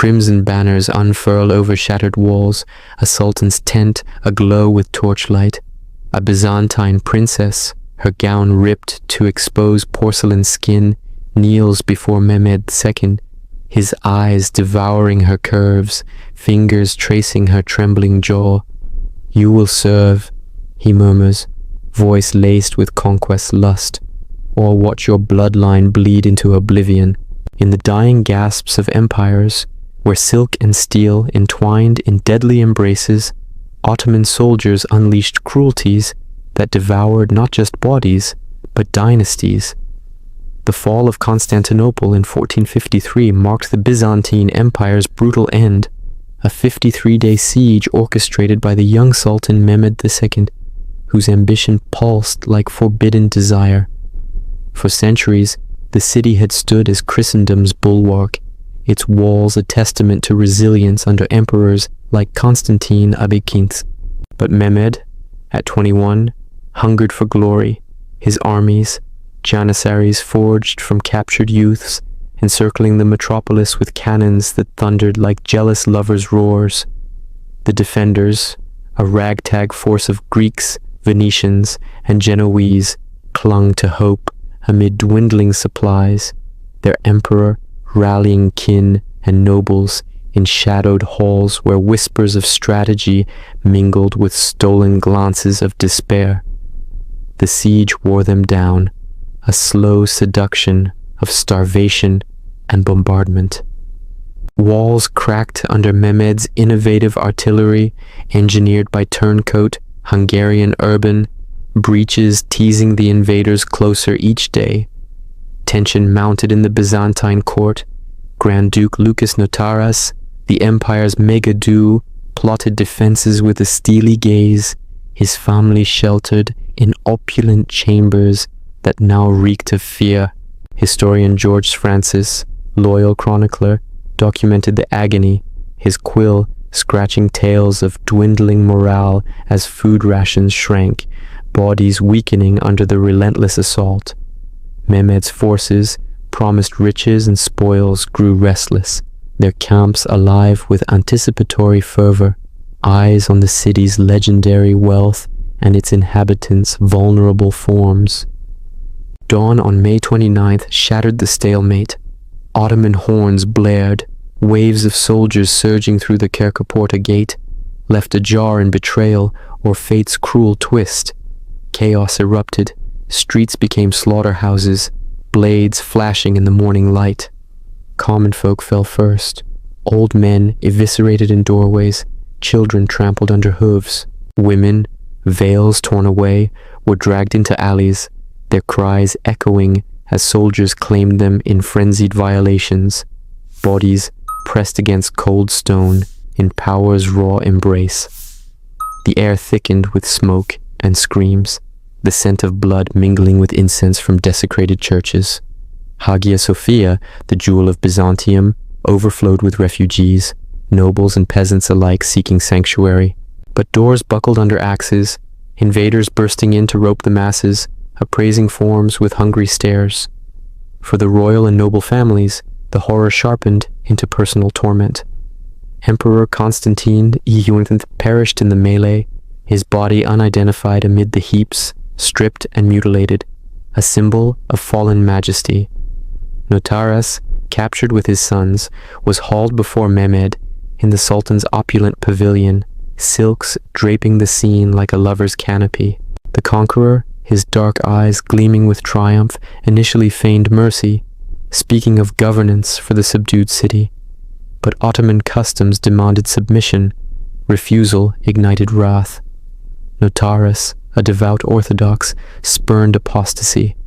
Crimson banners unfurl over shattered walls, a sultan's tent aglow with torchlight. A Byzantine princess, her gown ripped to expose porcelain skin, kneels before Mehmed II, his eyes devouring her curves, fingers tracing her trembling jaw. "You will serve," he murmurs, voice laced with conquest lust, "or watch your bloodline bleed into oblivion." In the dying gasps of empires, where silk and steel entwined in deadly embraces, Ottoman soldiers unleashed cruelties that devoured not just bodies, but dynasties. The fall of Constantinople in 1453 marked the Byzantine Empire's brutal end, a 53-day siege orchestrated by the young Sultan Mehmed II, whose ambition pulsed like forbidden desire. For centuries, the city had stood as Christendom's bulwark, its walls a testament to resilience under emperors like Constantine Abekinth. But Mehmed, at 21, hungered for glory. His armies, janissaries forged from captured youths, encircling the metropolis with cannons that thundered like jealous lovers' roars. The defenders, a ragtag force of Greeks, Venetians, and Genoese, clung to hope amid dwindling supplies, their emperor rallying kin and nobles in shadowed halls where whispers of strategy mingled with stolen glances of despair. The siege wore them down, a slow seduction of starvation and bombardment. Walls cracked under Mehmed's innovative artillery, engineered by turncoat Hungarian urban, breaches teasing the invaders closer each day. Tension mounted in the Byzantine court. Grand Duke Lucas Notaras, the empire's mega-do, plotted defenses with a steely gaze, his family sheltered in opulent chambers that now reeked of fear. Historian George Francis, loyal chronicler, documented the agony, his quill scratching tales of dwindling morale as food rations shrank, bodies weakening under the relentless assault. Mehmed's forces, promised riches and spoils, grew restless, their camps alive with anticipatory fervor, eyes on the city's legendary wealth and its inhabitants' vulnerable forms. Dawn on May 29th shattered the stalemate. Ottoman horns blared, waves of soldiers surging through the Kerkaporta gate, left ajar in betrayal or fate's cruel twist. Chaos erupted, streets became slaughterhouses, blades flashing in the morning light. Common folk fell first, old men eviscerated in doorways, children trampled under hooves. Women, veils torn away, were dragged into alleys, their cries echoing as soldiers claimed them in frenzied violations, bodies pressed against cold stone in power's raw embrace. The air thickened with smoke and screams, the scent of blood mingling with incense from desecrated churches. Hagia Sophia, the jewel of Byzantium, overflowed with refugees, nobles and peasants alike seeking sanctuary. But doors buckled under axes, invaders bursting in to rope the masses, appraising forms with hungry stares. For the royal and noble families, the horror sharpened into personal torment. Emperor Constantine Euanthe perished in the melee, his body unidentified amid the heaps, stripped and mutilated, a symbol of fallen majesty. Notaras, captured with his sons, was hauled before Mehmed in the Sultan's opulent pavilion, silks draping the scene like a lover's canopy. The conqueror, his dark eyes gleaming with triumph, initially feigned mercy, speaking of governance for the subdued city. But Ottoman customs demanded submission. Refusal ignited wrath. Notaras, a devout Orthodox, spurned apostasy.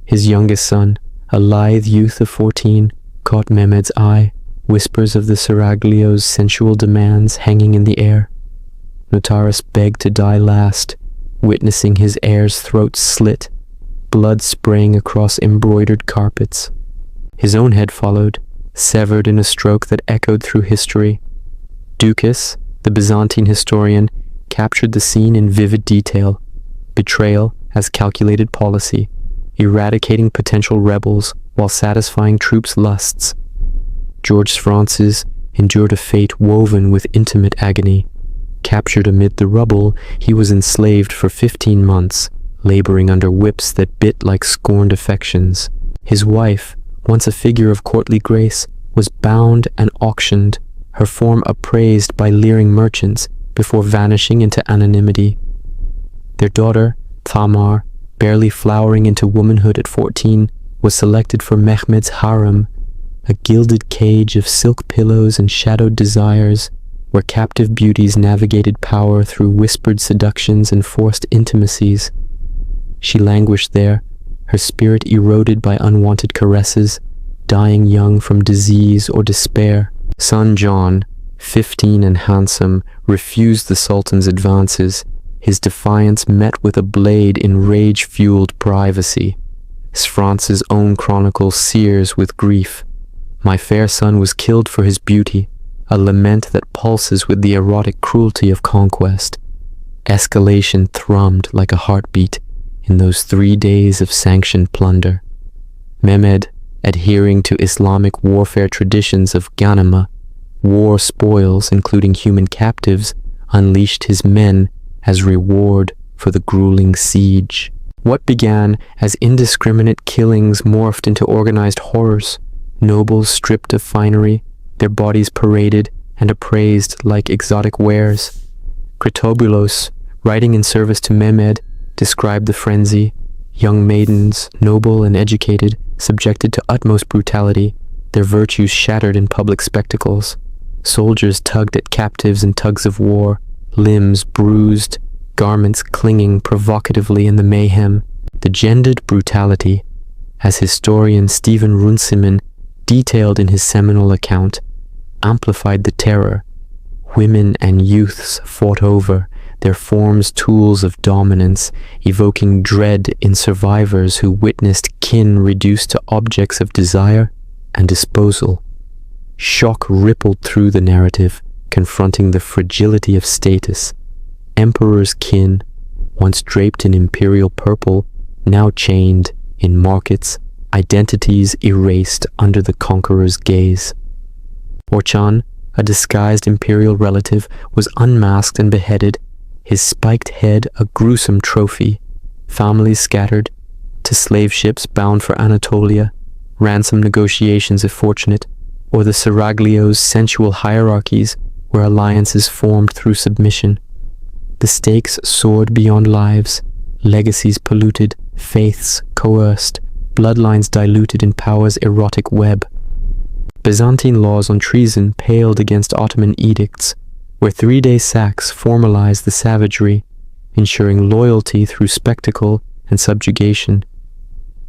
His youngest son, a lithe youth of 14, caught Mehmed's eye, whispers of the seraglio's sensual demands hanging in the air. Notaras begged to die last, witnessing his heir's throat slit, blood spraying across embroidered carpets. His own head followed, severed in a stroke that echoed through history. Ducas, the Byzantine historian, captured the scene in vivid detail, betrayal as calculated policy, eradicating potential rebels while satisfying troops' lusts. George Francis endured a fate woven with intimate agony. Captured amid the rubble, he was enslaved for 15 months, laboring under whips that bit like scorned affections. His wife, once a figure of courtly grace, was bound and auctioned, her form appraised by leering merchants before vanishing into anonymity. Their daughter, Tamar, barely flowering into womanhood at 14, was selected for Mehmed's harem, a gilded cage of silk pillows and shadowed desires, where captive beauties navigated power through whispered seductions and forced intimacies. She languished there, her spirit eroded by unwanted caresses, dying young from disease or despair. Son John, 15 and handsome, refused the Sultan's advances, his defiance met with a blade in rage-fueled privacy. France's own chronicle sears with grief. My fair son was killed for his beauty, a lament that pulses with the erotic cruelty of conquest. Escalation thrummed like a heartbeat in those 3 days of sanctioned plunder. Mehmed, adhering to Islamic warfare traditions of Ghanima, war spoils including human captives, unleashed his men as reward for the grueling siege. What began as indiscriminate killings morphed into organized horrors. Nobles stripped of finery, their bodies paraded and appraised like exotic wares. Critobulus, writing in service to Mehmed, described the frenzy. Young maidens, noble and educated, subjected to utmost brutality, their virtues shattered in public spectacles. Soldiers tugged at captives in tugs of war, limbs bruised, garments clinging provocatively in the mayhem. The gendered brutality, as historian Stephen Runciman detailed in his seminal account, amplified the terror. Women and youths fought over, their forms tools of dominance, evoking dread in survivors who witnessed kin reduced to objects of desire and disposal. Shock rippled through the narrative, confronting the fragility of status. Emperor's kin, once draped in imperial purple, now chained in markets, identities erased under the conqueror's gaze. Orchan, a disguised imperial relative, was unmasked and beheaded, his spiked head a gruesome trophy. Families scattered to slave ships bound for Anatolia, ransom negotiations if fortunate, or the seraglios' sensual hierarchies where alliances formed through submission. The stakes soared beyond lives, legacies polluted, faiths coerced, bloodlines diluted in power's erotic web. Byzantine laws on treason paled against Ottoman edicts, where 3-day sacks formalized the savagery, ensuring loyalty through spectacle and subjugation.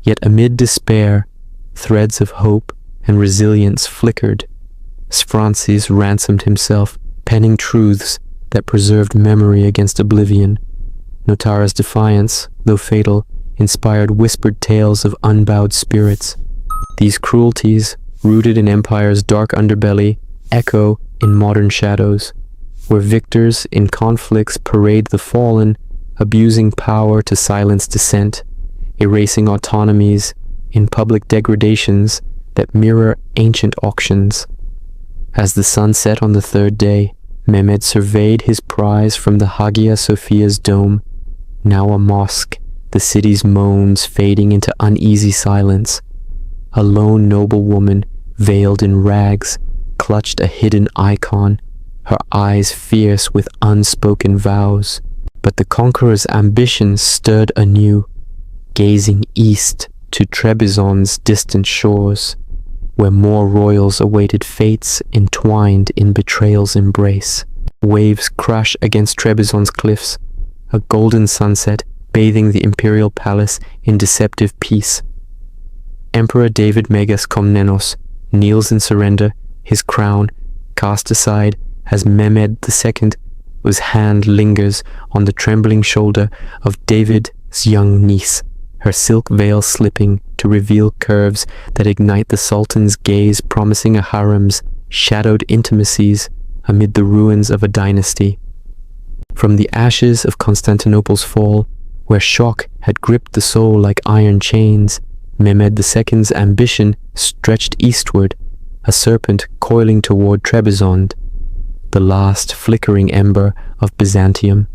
Yet amid despair, threads of hope and resilience flickered. Francis ransomed himself, penning truths that preserved memory against oblivion. Notara's defiance, though fatal, inspired whispered tales of unbowed spirits. These cruelties, rooted in empire's dark underbelly, echo in modern shadows, where victors in conflicts parade the fallen, abusing power to silence dissent, erasing autonomies in public degradations that mirror ancient auctions. As the sun set on the 3rd day, Mehmed surveyed his prize from the Hagia Sophia's dome, now a mosque, the city's moans fading into uneasy silence. A lone noble woman, veiled in rags, clutched a hidden icon, her eyes fierce with unspoken vows. But the conqueror's ambition stirred anew, gazing east to Trebizond's distant shores, where more royals awaited fates entwined in betrayal's embrace. Waves crash against Trebizond's cliffs, a golden sunset bathing the imperial palace in deceptive peace. Emperor David Megas Komnenos kneels in surrender, his crown cast aside as Mehmed II, whose hand lingers on the trembling shoulder of David's young niece, her silk veil slipping to reveal curves that ignite the Sultan's gaze, promising a harem's shadowed intimacies amid the ruins of a dynasty. From the ashes of Constantinople's fall, where shock had gripped the soul like iron chains, Mehmed II's ambition stretched eastward, a serpent coiling toward Trebizond, the last flickering ember of Byzantium.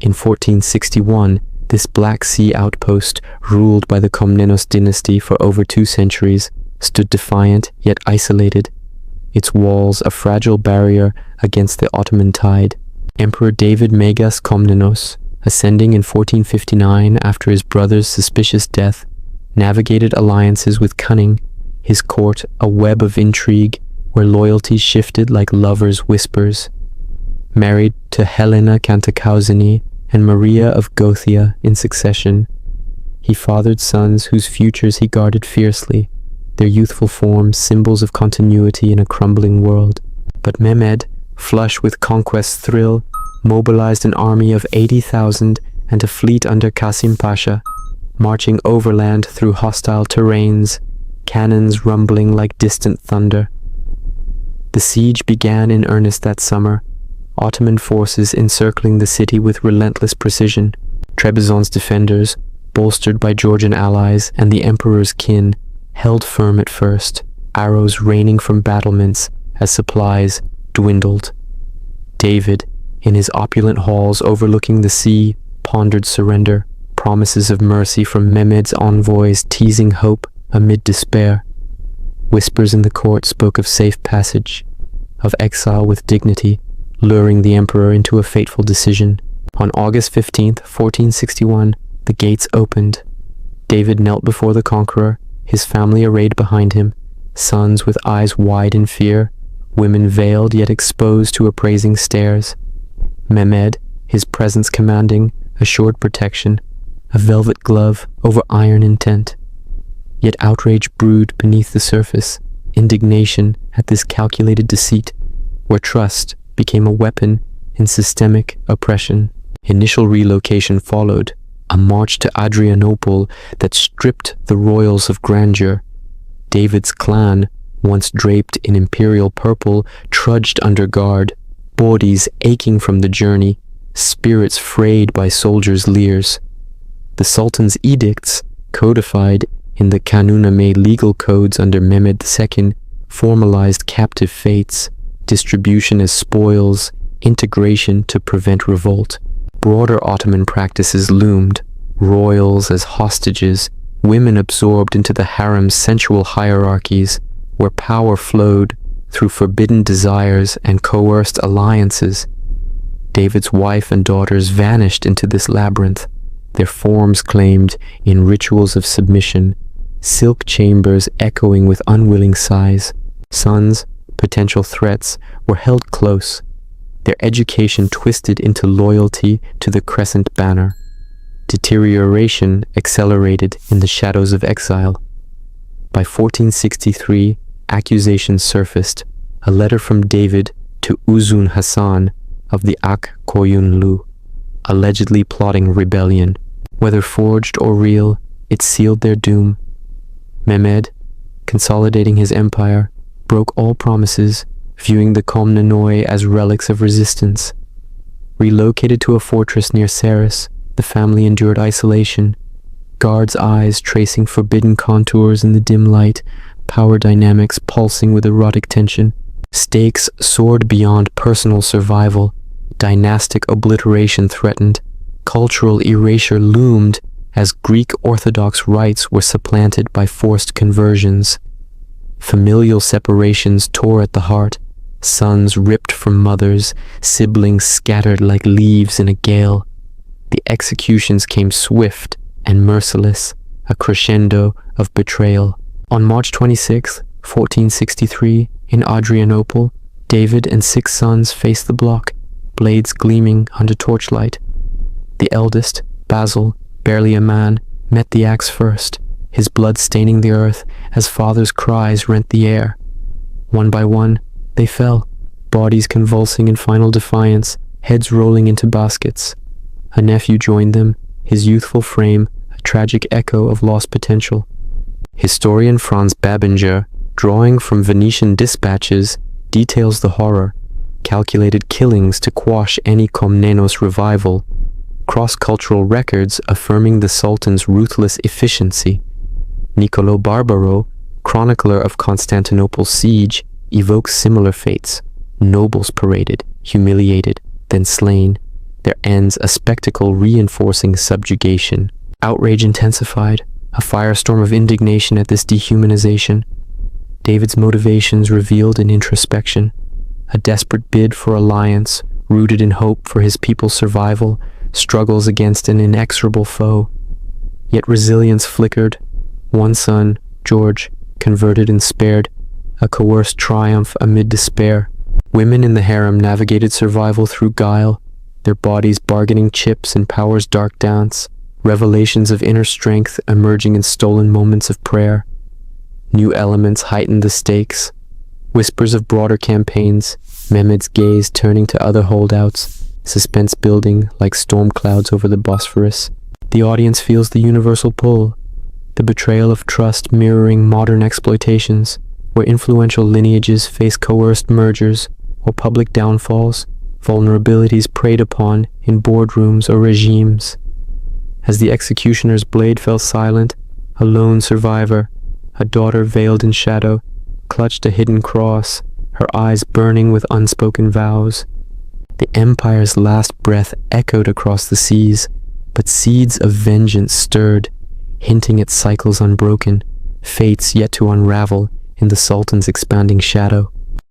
In 1461, this Black Sea outpost, ruled by the Komnenos dynasty for over 2 centuries, stood defiant yet isolated, its walls a fragile barrier against the Ottoman tide. Emperor David Megas Komnenos, ascending in 1459 after his brother's suspicious death, navigated alliances with cunning, his court a web of intrigue where loyalties shifted like lovers' whispers. Married to Helena Cantacuzene and Maria of Gothia in succession, he fathered sons whose futures he guarded fiercely, their youthful forms symbols of continuity in a crumbling world. But Mehmed, flush with conquest's thrill, mobilized an army of 80,000 and a fleet under Qasim Pasha, marching overland through hostile terrains, cannons rumbling like distant thunder. The siege began in earnest that summer, Ottoman forces encircling the city with relentless precision. Trebizond's defenders, bolstered by Georgian allies and the emperor's kin, held firm at first, arrows raining from battlements as supplies dwindled. David, in his opulent halls overlooking the sea, pondered surrender, promises of mercy from Mehmed's envoys teasing hope amid despair. Whispers in the court spoke of safe passage, of exile with dignity, luring the emperor into a fateful decision. On August 15th, 1461, the gates opened. David knelt before the conqueror, his family arrayed behind him, sons with eyes wide in fear, women veiled yet exposed to appraising stares. Mehmed, his presence commanding, assured protection, a velvet glove over iron intent. Yet outrage brewed beneath the surface, indignation at this calculated deceit, where trust became a weapon in systemic oppression. Initial relocation followed, a march to Adrianople that stripped the royals of grandeur. David's clan, once draped in imperial purple, trudged under guard, bodies aching from the journey, spirits frayed by soldiers' leers. The Sultan's edicts, codified in the Kanuname legal codes under Mehmed II, formalized captive fates, distribution as spoils, integration to prevent revolt. Broader Ottoman practices loomed, royals as hostages, women absorbed into the harem's sensual hierarchies, where power flowed through forbidden desires and coerced alliances. David's wife and daughters vanished into this labyrinth, their forms claimed in rituals of submission, silk chambers echoing with unwilling sighs. Sons, potential threats, were held close, their education twisted into loyalty to the crescent banner. Deterioration accelerated in the shadows of exile. By 1463, accusations surfaced, a letter from David to Uzun Hassan of the Ak Koyun Lu, allegedly plotting rebellion. Whether forged or real, it sealed their doom. Mehmed, consolidating his empire, broke all promises, viewing the Komnenoi as relics of resistance. Relocated to a fortress near Saris, the family endured isolation, guards' eyes tracing forbidden contours in the dim light, power dynamics pulsing with erotic tension. Stakes soared beyond personal survival, dynastic obliteration threatened, cultural erasure loomed as Greek Orthodox rites were supplanted by forced conversions. Familial separations tore at the heart, sons ripped from mothers, siblings scattered like leaves in a gale. The executions came swift and merciless, a crescendo of betrayal. On March 26, 1463, in Adrianople, David and 6 sons faced the block, blades gleaming under torchlight. The eldest, Basil, barely a man, met the axe first, his blood staining the earth as father's cries rent the air. One by one, they fell, bodies convulsing in final defiance, heads rolling into baskets. A nephew joined them, his youthful frame a tragic echo of lost potential. Historian Franz Babinger, drawing from Venetian dispatches, details the horror, calculated killings to quash any Komnenos revival, cross-cultural records affirming the Sultan's ruthless efficiency. Niccolò Barbaro, chronicler of Constantinople's siege, evokes similar fates. Nobles paraded, humiliated, then slain, their ends a spectacle reinforcing subjugation. Outrage intensified, a firestorm of indignation at this dehumanization. David's motivations revealed in introspection, a desperate bid for alliance, rooted in hope for his people's survival, struggles against an inexorable foe. Yet resilience flickered. One son, George, converted and spared, a coerced triumph amid despair. Women in the harem navigated survival through guile, their bodies bargaining chips in power's dark dance, revelations of inner strength emerging in stolen moments of prayer. New elements heightened the stakes, whispers of broader campaigns, Mehmed's gaze turning to other holdouts, suspense building like storm clouds over the Bosphorus. The audience feels the universal pull, the betrayal of trust mirroring modern exploitations, where influential lineages face coerced mergers or public downfalls, vulnerabilities preyed upon in boardrooms or regimes. As the executioner's blade fell silent, a lone survivor, a daughter veiled in shadow, clutched a hidden cross, her eyes burning with unspoken vows. The empire's last breath echoed across the seas, but seeds of vengeance stirred, hinting at cycles unbroken, fates yet to unravel in the Sultan's expanding shadow.